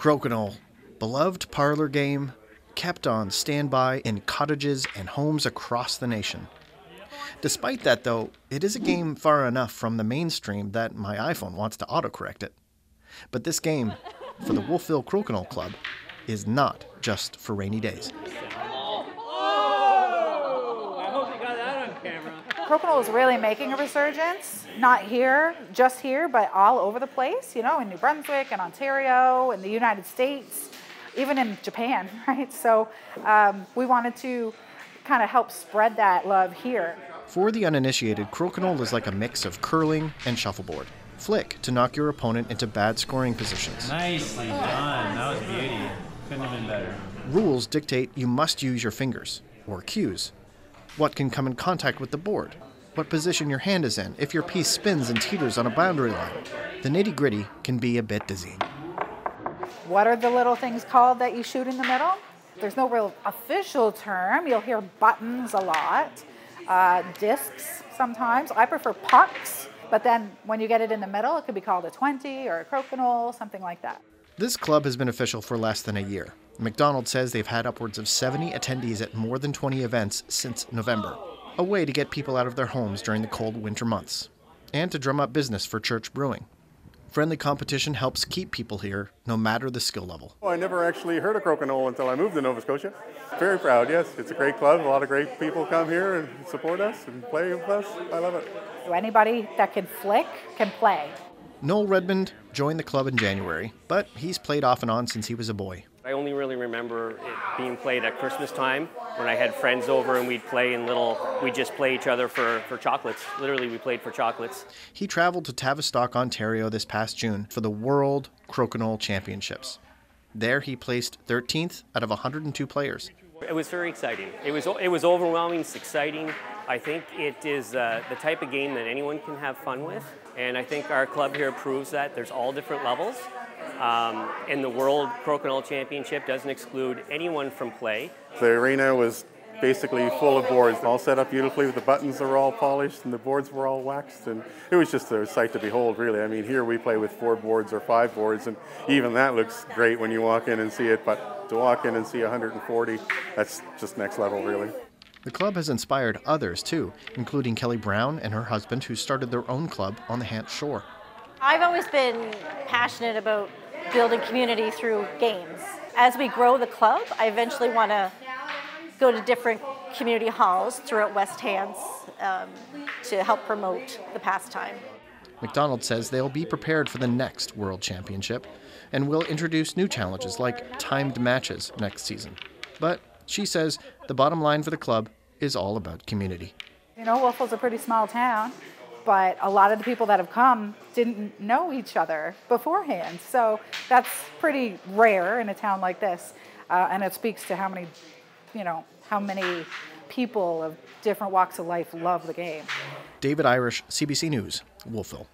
Crokinole, beloved parlor game, kept on standby in cottages and homes across the nation. Despite that, though, it is a game far enough from the mainstream that my iPhone wants to autocorrect it. But this game, for the Wolfville Crokinole Club, is not just for rainy days. Crokinole is really making a resurgence, not here, just here, but all over the place, you know, in New Brunswick and Ontario and the United States, even in Japan, right? So we wanted to kind of help spread that love here. For the uninitiated, Crokinole is like a mix of curling and shuffleboard. Flick to knock your opponent into bad scoring positions. Nicely done. That was beauty. Couldn't have been better. Rules dictate you must use your fingers, or cues. What can come in contact with the board? What position your hand is in if your piece spins and teeters on a boundary line? The nitty-gritty can be a bit dizzying. What are the little things called that you shoot in the middle? There's no real official term. You'll hear buttons a lot, discs sometimes. I prefer pucks, but then when you get it in the middle, it could be called a 20 or a crokinole, something like that. This club has been official for less than a year. McDonald says they've had upwards of 70 attendees at more than 20 events since November, a way to get people out of their homes during the cold winter months, and to drum up business for church brewing. Friendly competition helps keep people here, no matter the skill level. Well, I never actually heard of Crokinole until I moved to Nova Scotia. Very proud, yes. It's a great club. A lot of great people come here and support us and play with us. I love it. So anybody that can flick can play. Noel Redmond joined the club in January, but he's played off and on since he was a boy. I only really remember it being played at Christmas time when I had friends over and we'd play in we'd just play each other for chocolates. Literally, we played for chocolates. He traveled to Tavistock, Ontario this past June for the World Crokinole Championships. There he placed 13th out of 102 players. It was very exciting. It was overwhelming, it's exciting. I think it is the type of game that anyone can have fun with. And I think our club here proves that there's all different levels. And the World Crokinole Championship doesn't exclude anyone from play. The arena was basically full of boards, all set up beautifully. The buttons were all polished and the boards were all waxed. And it was just a sight to behold, really. I mean, here we play with 4 boards or 5 boards, and even that looks great when you walk in and see it. But to walk in and see 140, that's just next level, really. The club has inspired others, too, including Kelly Brown and her husband, who started their own club on the Hants shore. I've always been passionate about building community through games. As we grow the club, I eventually want to go to different community halls throughout West Hants to help promote the pastime. McDonald says they'll be prepared for the next World Championship and will introduce new challenges like timed matches next season. But she says the bottom line for the club is all about community. You know, Wolfville's a pretty small town, but a lot of the people that have come didn't know each other beforehand. So that's pretty rare in a town like this. And it speaks to how many people of different walks of life love the game. David Irish, CBC News, Wolfville.